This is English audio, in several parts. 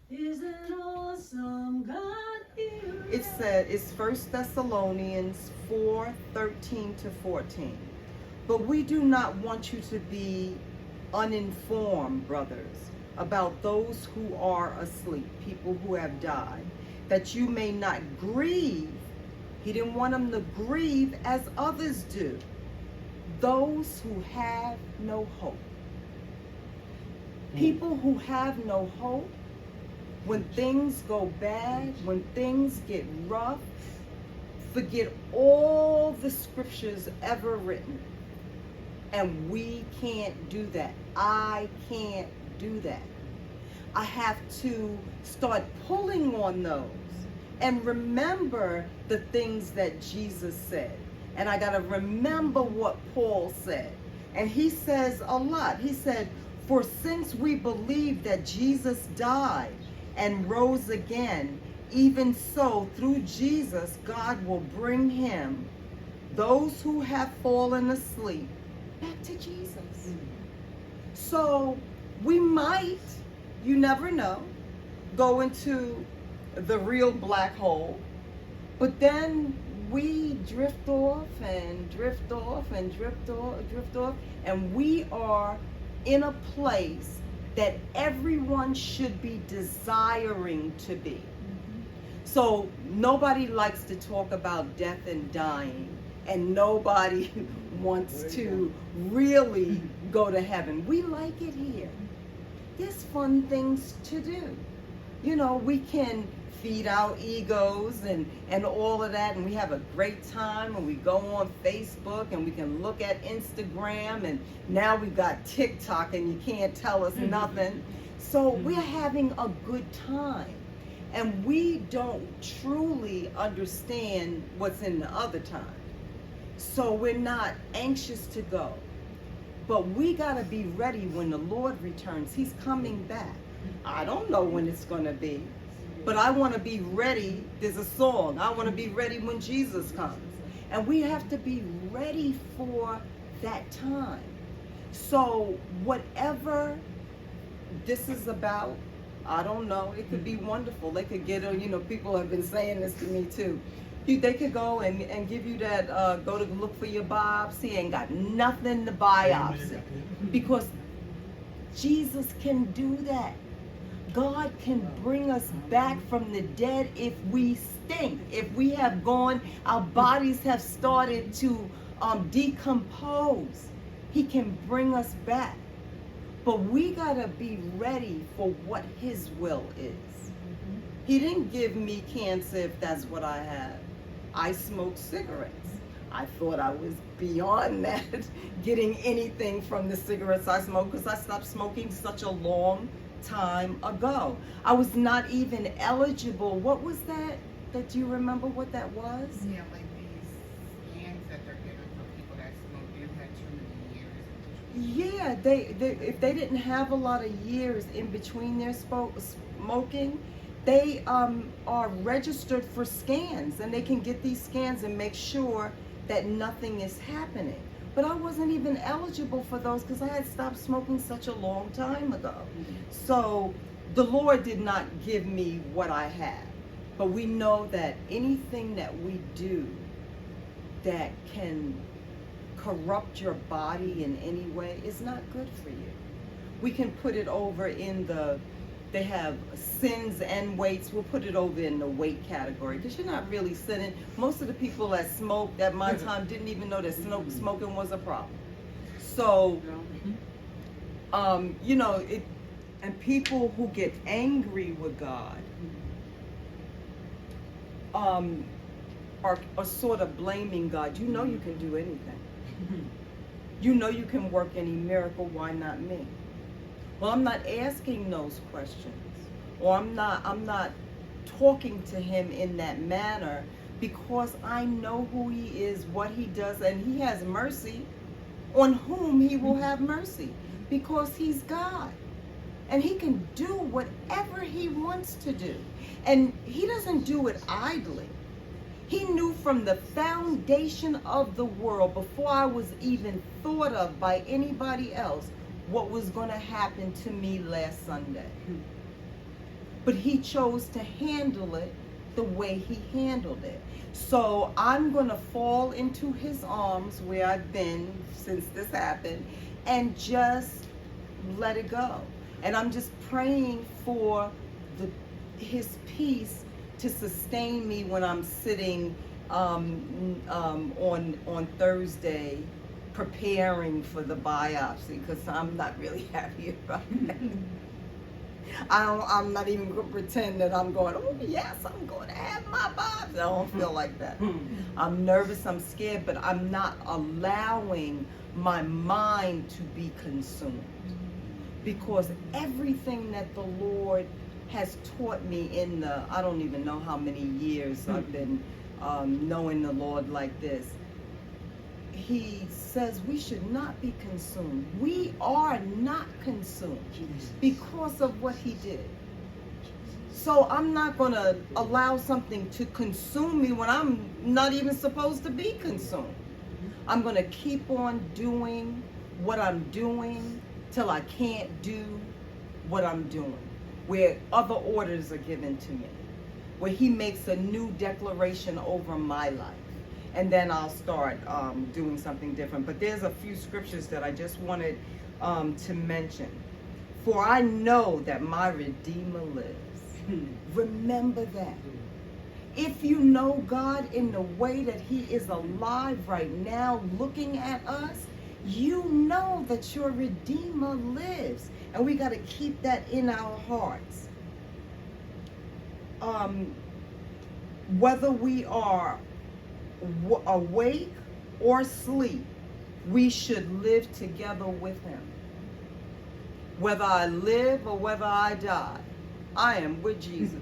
is an awesome God. It said, it's 1 Thessalonians 4:13-14. But we do not want you to be uninformed, brothers, about those who are asleep, people who have died, that you may not grieve. He didn't want them to grieve as others do, those who have no hope. People who have no hope, when things go bad, when things get rough, forget all the scriptures ever written. And we can't do that. I can't do that. I have to start pulling on those and remember the things that Jesus said. And I got to remember what Paul said. And he says a lot. He said, for since we believe that Jesus died and rose again, even so through Jesus, God will bring him, those who have fallen asleep, back to Jesus. So we might, you never know, go into the real black hole, but then we drift off and drift off and drift off, and we are in a place that everyone should be desiring to be. So nobody likes to talk about death and dying, and nobody wants to really go to heaven. We like it here. There's fun things to do. You know, we can feed our egos and all of that, and we have a great time, and we go on Facebook, and we can look at Instagram, and now we got TikTok, and you can't tell us nothing. So we're having a good time, and we don't truly understand what's in the other time. So we're not anxious to go. But we got to be ready when the Lord returns. He's coming back. I don't know when it's going to be, but I want to be ready. There's a song, I want to be ready when Jesus comes. And we have to be ready for that time. So whatever this is about, I don't know. It could be wonderful. They could get, people have been saying this to me too. They could go and give you that, go to look for your biopsy, ain't got nothing to biopsy. Because Jesus can do that. God can bring us back from the dead if we stink. If we have gone, our bodies have started to decompose. He can bring us back. But we gotta be ready for what his will is. He didn't give me cancer if that's what I have. I smoke cigarettes. I thought I was beyond that, getting anything from the cigarettes I smoke, because I stopped smoking such a long time ago. I was not even eligible. What was that? Do you remember what that was? Yeah, like these scans that they're giving for people that smoke. They've had too many years. Yeah, they if they didn't have a lot of years in between their smoking, they are registered for scans, and they can get these scans and make sure that nothing is happening. But I wasn't even eligible for those because I had stopped smoking such a long time ago. So the Lord did not give me what I had. But we know that anything that we do that can corrupt your body in any way is not good for you. We can put it over in they have sins and weights. We'll put it over in the weight category because you're not really sinning. Most of the people that smoked at my time didn't even know that smoking was a problem. So, and people who get angry with God are sort of blaming God. You know you can do anything. You know you can work any miracle. Why not me? Well, I'm not asking those questions, or I'm not talking to him in that manner, because I know who he is, what he does, and he has mercy on whom he will have mercy, because he's God. And he can do whatever he wants to do. And he doesn't do it idly. He knew from the foundation of the world, before I was even thought of by anybody else, what was going to happen to me last Sunday. but he chose to handle it the way he handled it. So I'm going to fall into his arms where I've been since this happened and just let it go. And I'm just praying for his peace to sustain me when I'm sitting on Thursday preparing for the biopsy, because I'm not really happy about that. I'm not even going to pretend that I'm going, oh yes, I'm going to have my biopsy. I don't feel like that. I'm nervous, I'm scared, but I'm not allowing my mind to be consumed. Because everything that the Lord has taught me in the, I don't even know how many years I've been knowing the Lord like this, he says we should not be consumed. We are not consumed because of what he did. So I'm not going to allow something to consume me when I'm not even supposed to be consumed. I'm going to keep on doing what I'm doing till I can't do what I'm doing, where other orders are given to me, where he makes a new declaration over my life. And then I'll start doing something different. But there's a few scriptures that I just wanted to mention. For I know that my Redeemer lives. Remember that. If you know God in the way that he is alive right now looking at us, you know that your Redeemer lives. And we got to keep that in our hearts. Whether we are awake or asleep, we should live together with him. Whether I live or whether I die, I am with Jesus.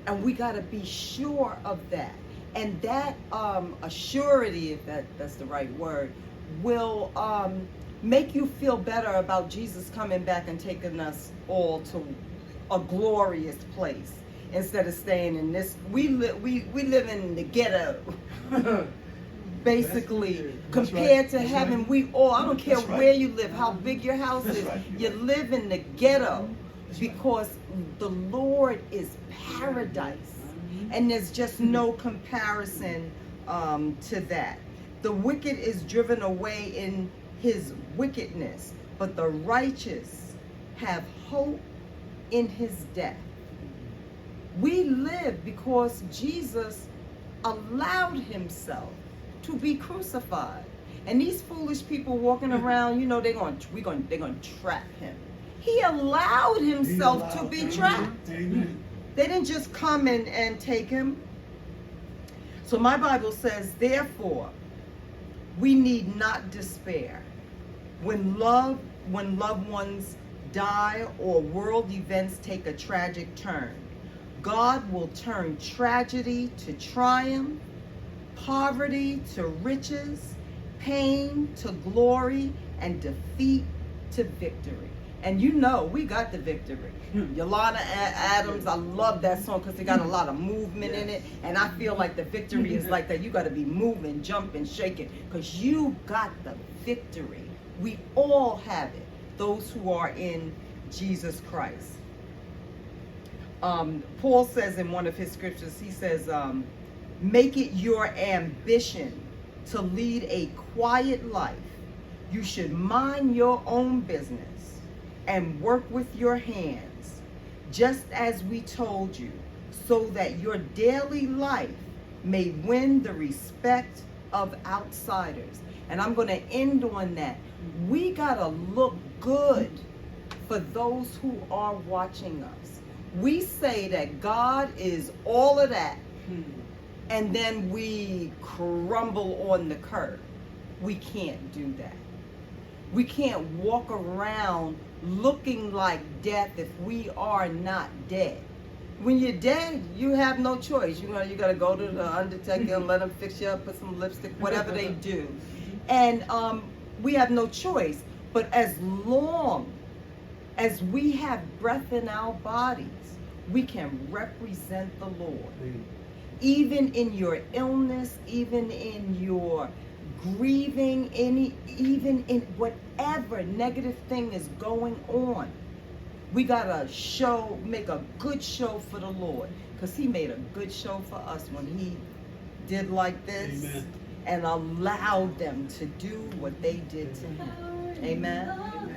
And we got to be sure of that. And that assurity, if that's the right word, will make you feel better about Jesus coming back and taking us all to a glorious place. Instead of staying in this, we live in the ghetto, basically, compared to heaven. We all, I don't care where you live, how big your house is, you live in the ghetto because the Lord is paradise. And there's just no comparison to that. The wicked is driven away in his wickedness, but the righteous have hope in his death. We live because Jesus allowed himself to be crucified. And these foolish people walking around, you know, they're going to trap him. He allowed himself to be trapped. Amen. They didn't just come and take him. So my Bible says, therefore, we need not despair. When loved ones die or world events take a tragic turn, God will turn tragedy to triumph, poverty to riches, pain to glory, and defeat to victory. And you know, we got the victory. Yolanda Adams, I love that song because it got a lot of movement in it. And I feel like the victory is like that. You got to be moving, jumping, shaking, because you got the victory. We all have it, those who are in Jesus Christ. Paul says in one of his scriptures, he says, make it your ambition to lead a quiet life. You should mind your own business and work with your hands, just as we told you, so that your daily life may win the respect of outsiders. And I'm going to end on that. We got to look good for those who are watching us. We say that God is all of that, and then we crumble on the curb. We can't do that. We can't walk around looking like death if we are not dead. When you're dead, you have no choice. You got to go to the undertaker and let them fix you up, put some lipstick, whatever they do. And we have no choice. But as long as we have breath in our bodies, we can represent the Lord. Even in your illness, even in your grieving, even in whatever negative thing is going on, We gotta make a good show for the Lord, because he made a good show for us when he did like this. Amen. And allowed them to do what they did to him. Amen.